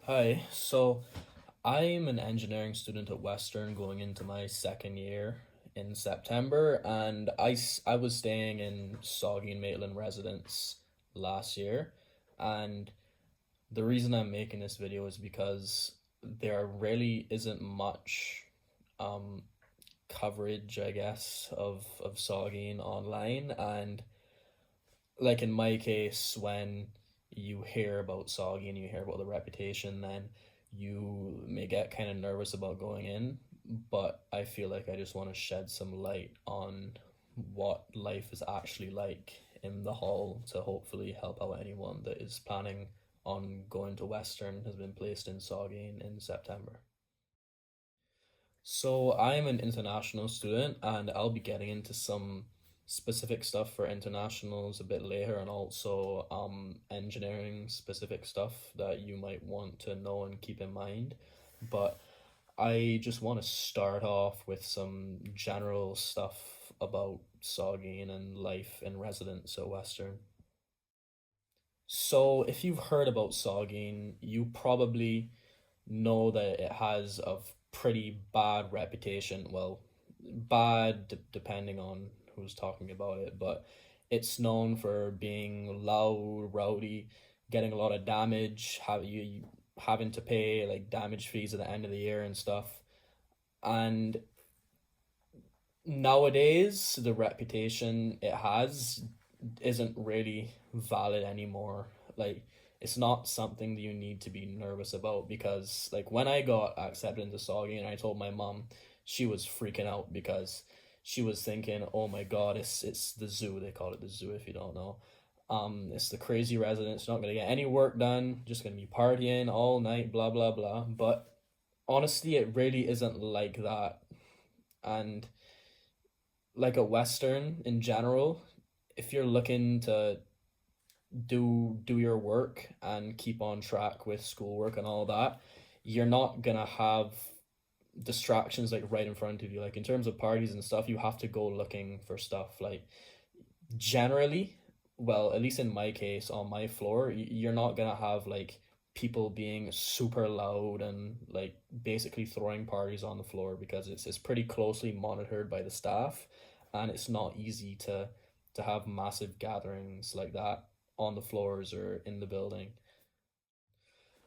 Hi, so I'm an engineering student at Western going into my second year in September, and I was staying in Saugeen-Maitland residence last year, and the reason I'm making this video is because there really isn't much um, coverage, I guess, of Saugeen online, and like in my case, when you hear about Soggy and you hear about the reputation, then you may get kind of nervous about going in. But I feel like I just want to shed some light on what life is actually like in the hall to hopefully help out anyone that is planning on going to Western has been placed in Soggy in September. So I'm an international student and I'll be getting into some specific stuff for internationals a bit later and also engineering specific stuff that you might want to know and keep in mind. But I just want to start off with some general stuff about Saugeen and life in residence at Western. So if you've heard about Saugeen, you probably know that it has a pretty bad reputation. Well, bad depending on who's talking about it, but it's known for being loud, rowdy, getting a lot of damage, you having to pay like damage fees at the end of the year and stuff. And nowadays, the reputation it has isn't really valid anymore. Like, it's not something that you need to be nervous about because, like, when I got accepted into Soggy and I told my mom, she was freaking out because she was thinking, "Oh my God, it's the zoo. They call it the zoo if you don't know. It's the crazy residents. Not gonna get any work done. Just gonna be partying all night. Blah blah blah." But honestly, it really isn't like that. And like a Western in general, if you're looking to do your work and keep on track with schoolwork and all that, you're not gonna have distractions like right in front of you. Like in terms of parties and stuff, you have to go looking for stuff. Like generally, well, at least in my case, on my floor, you're not gonna have like people being super loud and like basically throwing parties on the floor because it's pretty closely monitored by the staff, and it's not easy to have massive gatherings like that on the floors or in the building.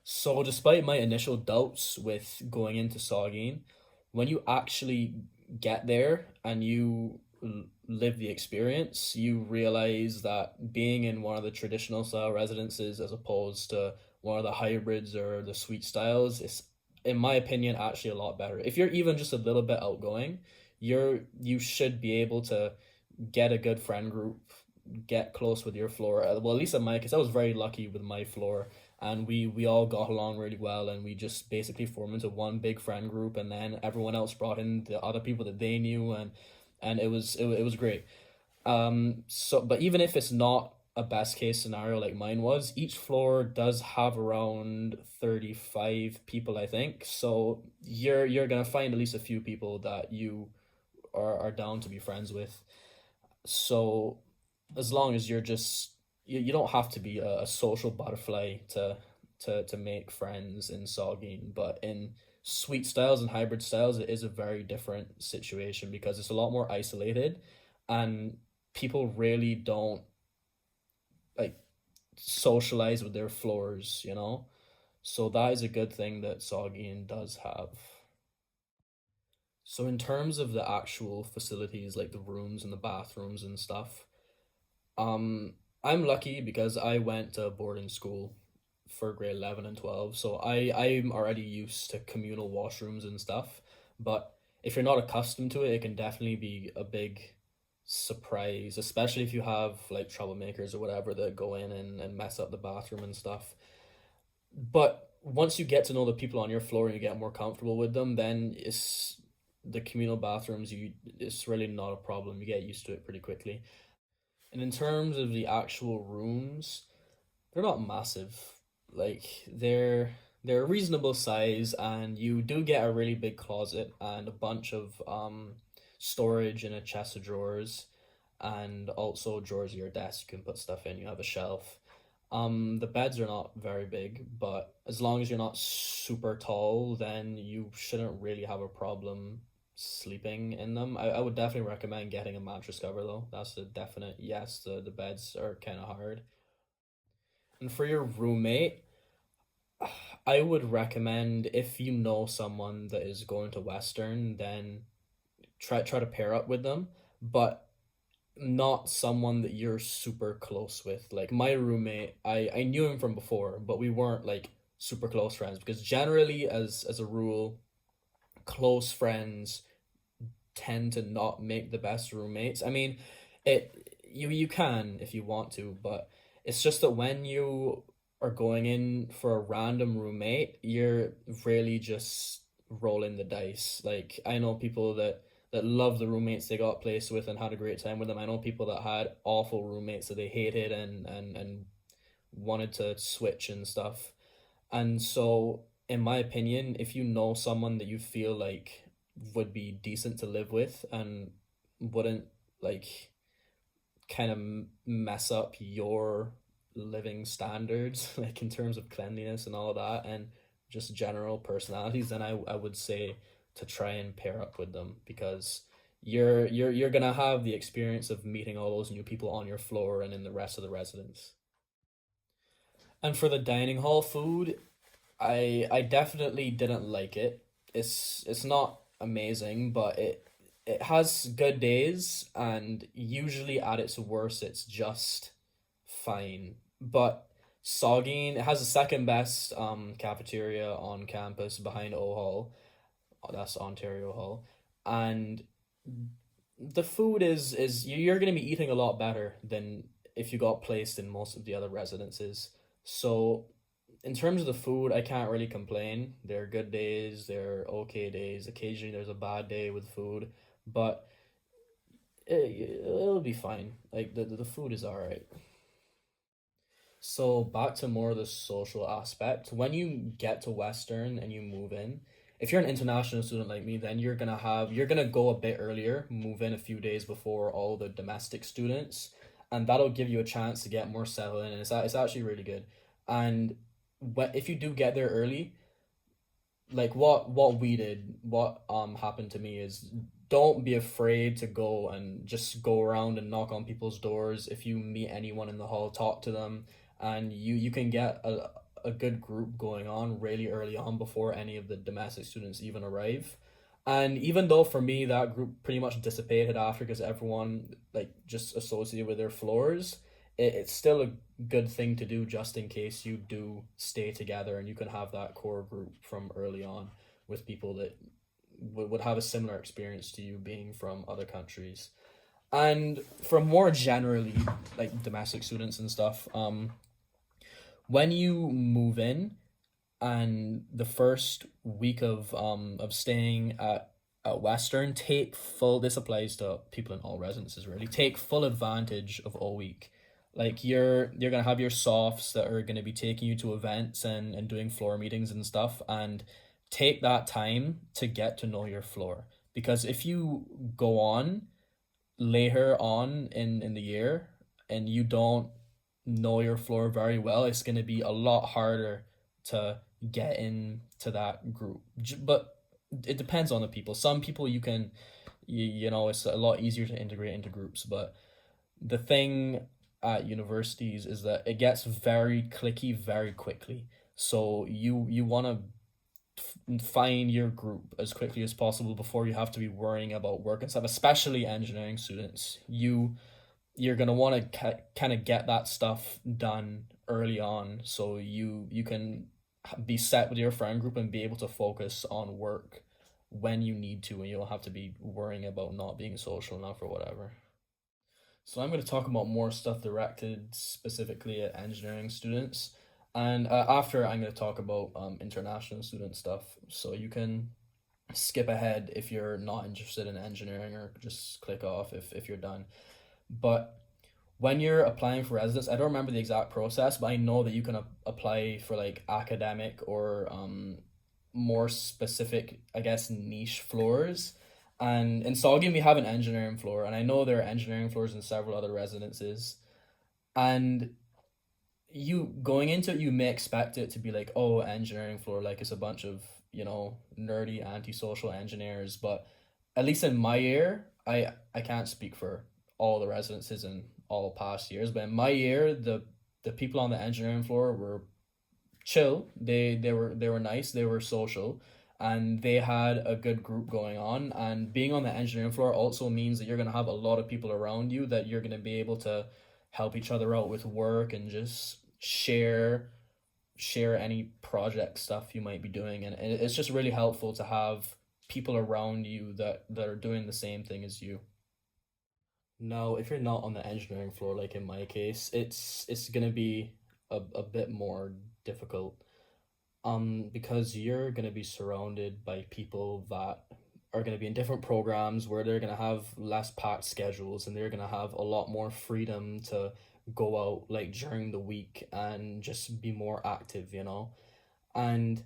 So, despite my initial doubts with going into Saugeen, when you actually get there and you live the experience, you realize that being in one of the traditional style residences as opposed to one of the hybrids or the suite styles is, in my opinion, actually a lot better. If you're even just a little bit outgoing, you should be able to get a good friend group, get close with your floor. Well, at least in my case, I was very lucky with my floor and we all got along really well and we just basically formed into one big friend group and then everyone else brought in the other people that they knew and it was great. So but even if it's not a best case scenario like mine was, each floor does have around 35 people, I think. So you're gonna find at least a few people that you are down to be friends with. So as long as you're just you don't have to be a social butterfly to make friends in Saugeen, but in sweet styles and hybrid styles, it is a very different situation because it's a lot more isolated, and people really don't like socialize with their floors, you know. So that is a good thing that Saugeen does have. So in terms of the actual facilities, like the rooms and the bathrooms and stuff, Um, I'm lucky because I went to boarding school for grade 11 and 12, so I'm already used to communal washrooms and stuff. But if you're not accustomed to it, it can definitely be a big surprise, especially if you have like troublemakers or whatever that go in and mess up the bathroom and stuff. But once you get to know the people on your floor and you get more comfortable with them, then it's the communal bathrooms, it's really not a problem. You get used to it pretty quickly. And in terms of the actual rooms, they're not massive. Like they're a reasonable size, and you do get a really big closet and a bunch of storage in a chest of drawers, and also drawers of your desk you can put stuff in. You have a shelf, The beds are not very big, but as long as you're not super tall, then you shouldn't really have a problem sleeping in them. I would definitely recommend getting a mattress cover though. That's a definite yes. The beds are kind of hard. And for your roommate, I would recommend if you know someone that is going to Western, then try to pair up with them, but not someone that you're super close with. Like my roommate, I knew him from before, but we weren't like super close friends because generally as a rule, close friends tend to not make the best roommates. I mean, you can if you want to, but it's just that when you are going in for a random roommate, you're really just rolling the dice. Like I know people that love the roommates they got placed with and had a great time with them. I know people that had awful roommates that they hated and wanted to switch and stuff. And so, in my opinion, if you know someone that you feel like would be decent to live with and wouldn't like kind of mess up your living standards, like in terms of cleanliness and all of that, and just general personalities, then I would say to try and pair up with them because you're gonna have the experience of meeting all those new people on your floor and in the rest of the residence. And for the dining hall food, I definitely didn't like it. It's not amazing, but it has good days and usually at its worst it's just fine. But Saugeen, it has the second best cafeteria on campus behind O Hall. That's Ontario Hall. And the food is you're going to be eating a lot better than if you got placed in most of the other residences. So in terms of the food, I can't really complain. There are good days, there are okay days. Occasionally, there's a bad day with food, but it'll be fine. Like the food is all right. So back to more of the social aspect. When you get to Western and you move in, if you're an international student like me, then you're gonna go a bit earlier, move in a few days before all the domestic students, and that'll give you a chance to get more settled in, and it's actually really good. And if you do get there early, like what we did, what happened to me is don't be afraid to go and just go around and knock on people's doors. If you meet anyone in the hall, talk to them, and you can get a good group going on really early on before any of the domestic students even arrive. And even though for me that group pretty much dissipated after because everyone like just associated with their floors, it's still a good thing to do just in case you do stay together and you can have that core group from early on with people that would have a similar experience to you being from other countries. And for more generally, like domestic students and stuff, when you move in and the first week of staying at Western, take full this applies to people in all residences really. Take full advantage of all week. Like you're gonna have your softs that are gonna be taking you to events and doing floor meetings and stuff, and take that time to get to know your floor. Because if you go on later on in the year and you don't know your floor very well, it's going to be a lot harder to get into that group. But it depends on the people. Some people you know, it's a lot easier to integrate into groups. But the thing at universities is that it gets very clicky very quickly. So you want to find your group as quickly as possible before you have to be worrying about work and stuff, especially engineering students. You're gonna want to kind of get that stuff done early on so you can be set with your friend group and be able to focus on work when you need to and you don't have to be worrying about not being social enough or whatever. So I'm going to talk about more stuff directed specifically at engineering students, and after I'm going to talk about international student stuff. So you can skip ahead if you're not interested in engineering, or just click off if you're done. But when you're applying for residence, I don't remember the exact process, but I know that you can apply for like academic or more specific, I guess, niche floors. And in Saugeen, we have an engineering floor, and I know there are engineering floors in several other residences. And you going into it, you may expect it to be like, oh, engineering floor, like it's a bunch of, nerdy antisocial engineers. But at least in my year, I can't speak for all the residences in all past years, but in my year, the people on the engineering floor were chill. They were nice, they were social, and they had a good group going on. And being on the engineering floor also means that you're gonna have a lot of people around you that you're gonna be able to help each other out with work and just share any project stuff you might be doing. And it's just really helpful to have people around you that are doing the same thing as you. No, if you're not on the engineering floor, like in my case, it's gonna be a bit more difficult. Because you're gonna be surrounded by people that are gonna be in different programs where they're gonna have less packed schedules and they're gonna have a lot more freedom to go out like during the week and just be more active, And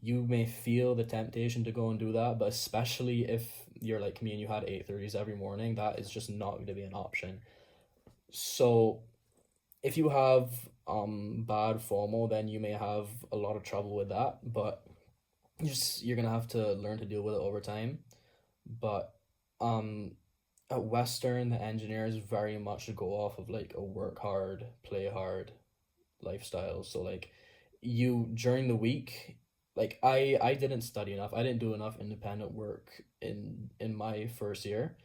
you may feel the temptation to go and do that, but especially if you're like me and you had 8:30s every morning, that is just not going to be an option. So if you have bad FOMO, then you may have a lot of trouble with that, but you're gonna have to learn to deal with it over time. But um at Western, the engineers very much go off of like a work hard, play hard lifestyle. So like you during the week, like I didn't study enough. I didn't do enough independent work in my first year.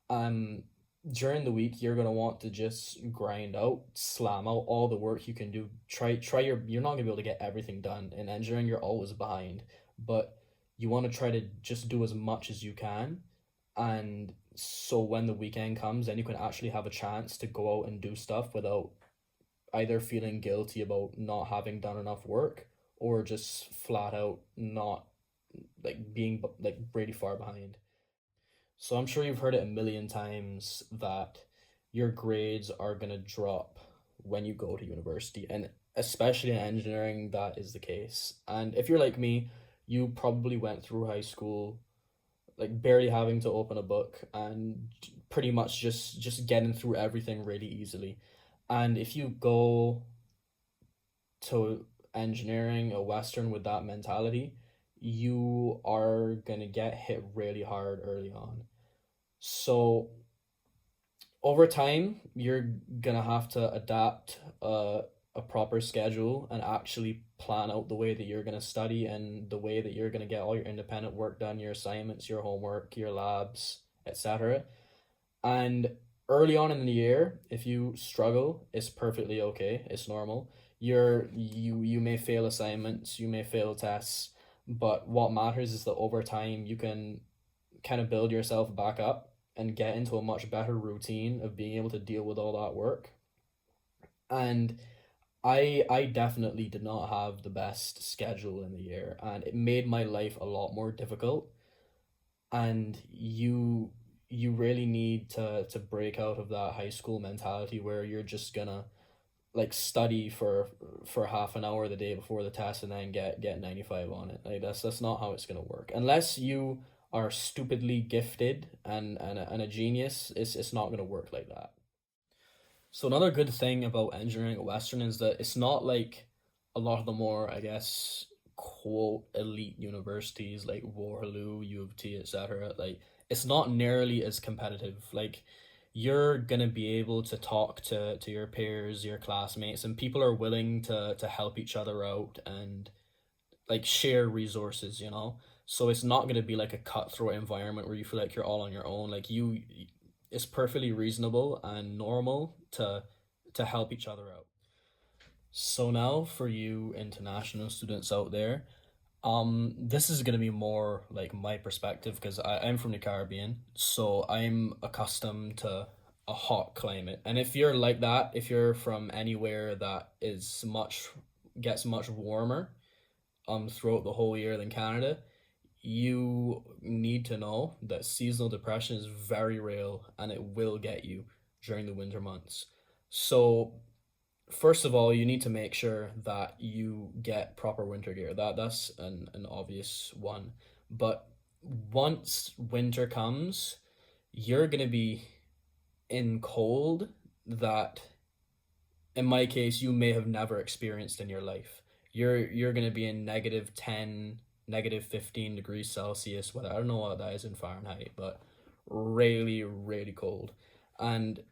Um During the week you're gonna want to just grind out, slam out all the work you can do. Try you're not gonna be able to get everything done. In engineering you're always behind, but you want to try to just do as much as you can. And so when the weekend comes, then you can actually have a chance to go out and do stuff without either feeling guilty about not having done enough work or just flat out not like being like really far behind. So I'm sure you've heard it a million times that your grades are going to drop when you go to university, and especially in engineering that is the case. And if you're like me, you probably went through high school like barely having to open a book and pretty much just getting through everything really easily. And if you go to engineering a Western with that mentality, you are gonna get hit really hard early on. So over time, you're gonna have to adapt a proper schedule and actually plan out the way that you're gonna study and the way that you're gonna get all your independent work done, your assignments, your homework, your labs, etc. And early on in the year, if you struggle, it's perfectly okay. It's normal. You may fail assignments, you may fail tests, but what matters is that over time you can kind of build yourself back up and get into a much better routine of being able to deal with all that work. And I definitely did not have the best schedule in the year, and it made my life a lot more difficult. And you really need to break out of that high school mentality where you're just gonna like study for half an hour the day before the test and then get 95 on it. Like that's not how it's gonna work unless you are stupidly gifted and a genius. It's not gonna work like that. So another good thing about engineering at Western is that it's not like a lot of the more, I guess, quote elite universities like Waterloo, U of T, etc. Like it's not nearly as competitive. Like you're gonna be able to talk to your peers, your classmates, and people are willing to help each other out and like share resources. So it's not going to be like a cutthroat environment where you feel like you're all on your own. Like it's perfectly reasonable and normal to help each other out. So now for you international students out there, this is gonna be more like my perspective because I'm from the Caribbean, so I'm accustomed to a hot climate. And if you're like that, if you're from anywhere that is much gets much warmer, throughout the whole year than Canada, you need to know that seasonal depression is very real and it will get you during the winter months. So first of all, you need to make sure that you get proper winter gear. That's an obvious one. But once winter comes, you're gonna be in cold that in my case, you may have never experienced in your life. You're gonna be in -10, -15 degrees Celsius. What, I don't know what that is in Fahrenheit, but really, really cold. And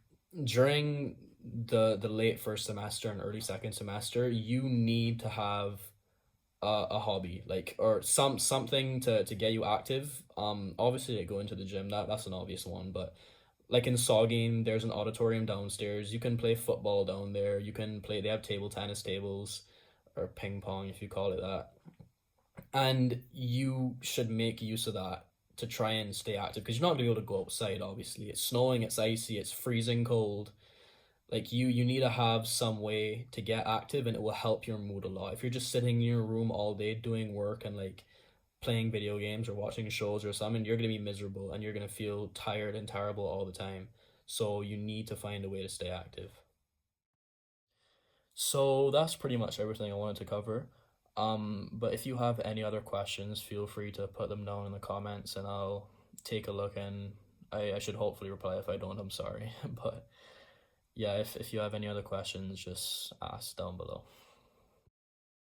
during the late first semester and early second semester, you need to have a hobby, like, or something to get you active. Obviously, like, going to the gym, that's an obvious one, but like in Saugeen, there's an auditorium downstairs. You can play football down there. You can play. They have table tennis tables, or ping pong if you call it that. And you should make use of that to try and stay active, because you're not gonna be able to go outside. Obviously, it's snowing, it's icy, it's freezing cold. Like, you need to have some way to get active, and it will help your mood a lot. If you're just sitting in your room all day doing work and like playing video games or watching shows or something, you're gonna be miserable and you're gonna feel tired and terrible all the time. So you need to find a way to stay active. So that's pretty much everything I wanted to cover. But if you have any other questions, feel free to put them down in the comments and I'll take a look, and I should hopefully reply. If I don't, I'm sorry. But yeah, if you have any other questions, just ask down below.